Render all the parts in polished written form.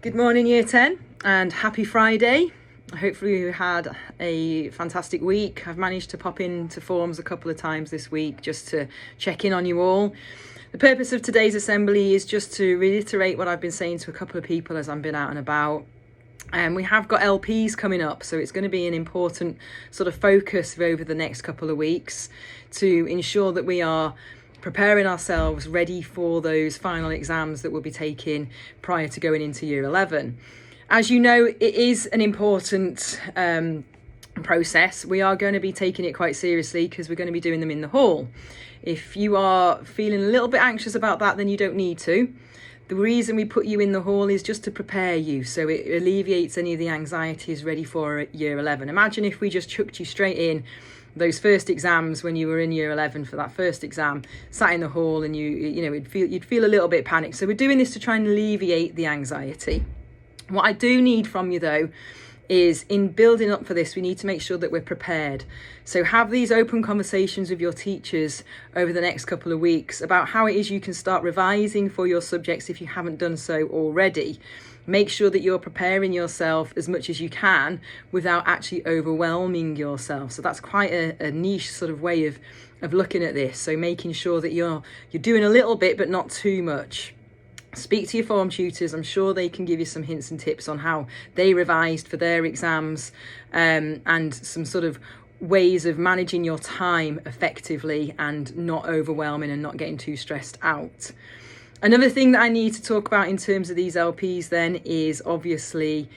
Good morning, Year 10, and happy Friday. Hopefully you had a fantastic week. I've managed to pop into forms a couple of times this week just to check in on you all. The purpose of today's assembly is just to reiterate what I've been saying to a couple of people as I've been out and about. And we have got LPs coming up, so it's going to be an important sort of focus over the next couple of weeks to ensure that we are preparing ourselves ready for those final exams that we'll be taking prior to going into year 11. As you know, it is an important process. We are going to be taking it quite seriously because we're going to be doing them in the hall. If you are feeling a little bit anxious about that, then you don't need to. The reason we put you in the hall is just to prepare you, so it alleviates any of the anxieties ready for year 11. Imagine if we just chucked you straight in those first exams when you were in year 11 for that first exam, sat in the hall, and you'd feel a little bit panicked. So we're doing this to try and alleviate the anxiety. What I do need from you though is, in building up for this, we need to make sure that we're prepared. So have these open conversations with your teachers over the next couple of weeks about how it is you can start revising for your subjects if you haven't done so already. Make sure that you're preparing yourself as much as you can without actually overwhelming yourself. So that's quite a niche sort of way of looking at this. So making sure that you're doing a little bit but not too much. Speak to your form tutors. I'm sure they can give you some hints and tips on how they revised for their exams, and some sort of ways of managing your time effectively and not overwhelming and not getting too stressed out. Another thing that I need to talk about in terms of these LPs then is obviously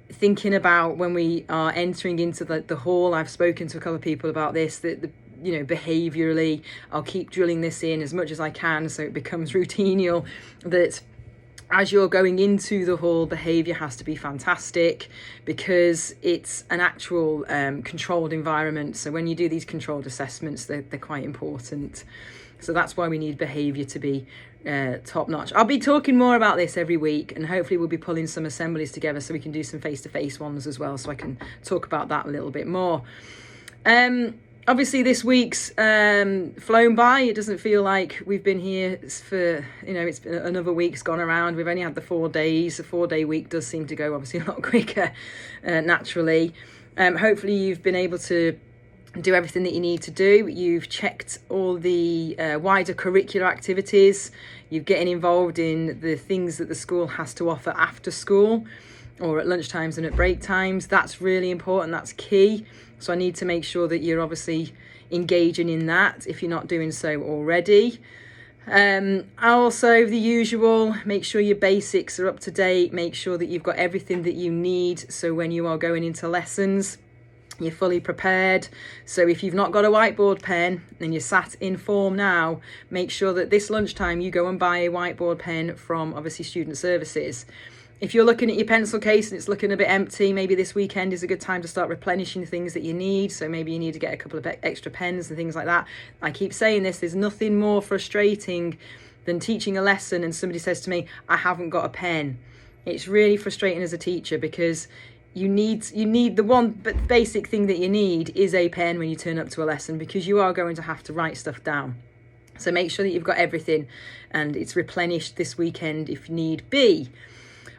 thinking about when we are entering into the hall. I've spoken to a couple of people about this, that behaviourally, I'll keep drilling this in as much as I can so it becomes routinial, that as you're going into the hall, behaviour has to be fantastic because it's an actual controlled environment. So when you do these controlled assessments, they're quite important. So that's why we need behaviour to be top notch. I'll be talking more about this every week, and hopefully we'll be pulling some assemblies together so we can do some face-to-face ones as well, so I can talk about that a little bit more. Obviously this week's flown by. It doesn't feel like we've been here for, it's been another week's gone around. We've only had the 4 days. The 4-day week does seem to go obviously a lot quicker naturally. Hopefully you've been able to do everything that you need to do. You've checked all the wider curricular activities. You're getting involved in the things that the school has to offer after school or at lunchtimes and at break times. That's really important. That's key. So I need to make sure that you're obviously engaging in that if you're not doing so already. Also, the usual, make sure your basics are up to date. Make sure that you've got everything that you need. So when you are going into lessons, you're fully prepared. So if you've not got a whiteboard pen and you're sat in form now, make sure that this lunchtime you go and buy a whiteboard pen from obviously Student Services. If you're looking at your pencil case and it's looking a bit empty, maybe this weekend is a good time to start replenishing things that you need. So maybe you need to get a couple of extra pens and things like that. I keep saying this, there's nothing more frustrating than teaching a lesson and somebody says to me, I haven't got a pen. It's really frustrating as a teacher because you need the one basic thing that you need is a pen when you turn up to a lesson, because you are going to have to write stuff down. So make sure that you've got everything and it's replenished this weekend if need be.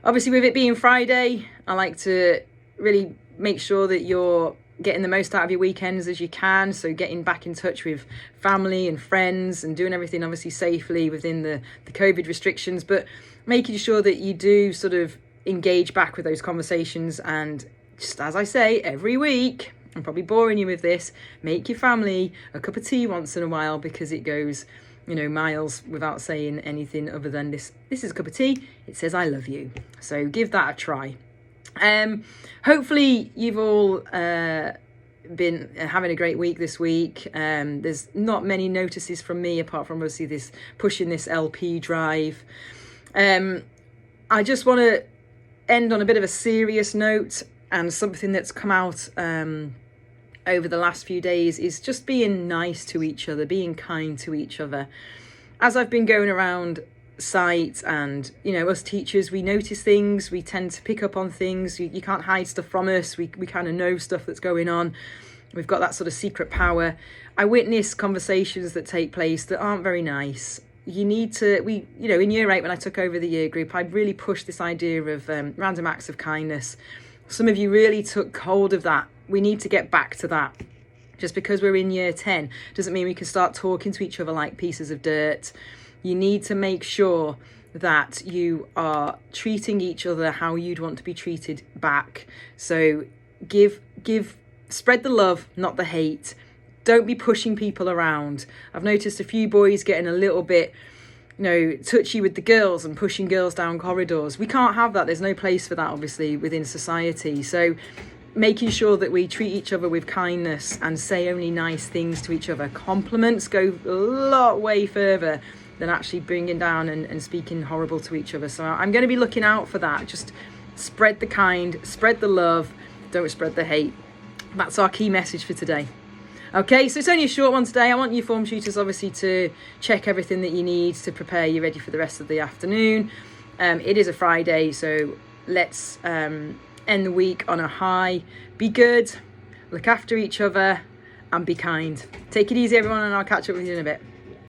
Obviously, with it being Friday, I like to really make sure that you're getting the most out of your weekends as you can. So getting back in touch with family and friends and doing everything obviously safely within the COVID restrictions, but making sure that you do sort of engage back with those conversations. And just as I say every week, I'm probably boring you with this, make your family a cup of tea once in a while, because it goes miles without saying anything other than this is a cup of tea, it says I love you. So give that a try. Hopefully you've all been having a great week this week. There's not many notices from me apart from obviously this pushing this LP drive. I just want to end on a bit of a serious note, and something that's come out over the last few days is just being nice to each other, being kind to each other. As I've been going around site and, us teachers, we notice things, we tend to pick up on things. You can't hide stuff from us. We kind of know stuff that's going on. We've got that sort of secret power. I witness conversations that take place that aren't very nice. you need to, in year 8, when I took over the year group, I really pushed this idea of random acts of kindness. Some of you really took hold of that. We need to get back to that. Just because we're in year 10 doesn't mean we can start talking to each other like pieces of dirt. You need to make sure that you are treating each other how you'd want to be treated back. So spread the love, not the hate. Don't be pushing people around. I've noticed a few boys getting a little bit, touchy with the girls and pushing girls down corridors. We can't have that. There's no place for that, obviously, within society. So making sure that we treat each other with kindness and say only nice things to each other. Compliments go a lot way further than actually bringing down and speaking horrible to each other. So I'm going to be looking out for that. Just spread the kind, spread the love, don't spread the hate. That's our key message for today. Okay, so it's only a short one today. I want you form tutors obviously to check everything that you need to prepare you ready for the rest of the afternoon. It is a Friday, so let's end the week on a high. Be good, look after each other, and be kind. Take it easy, everyone, and I'll catch up with you in a bit.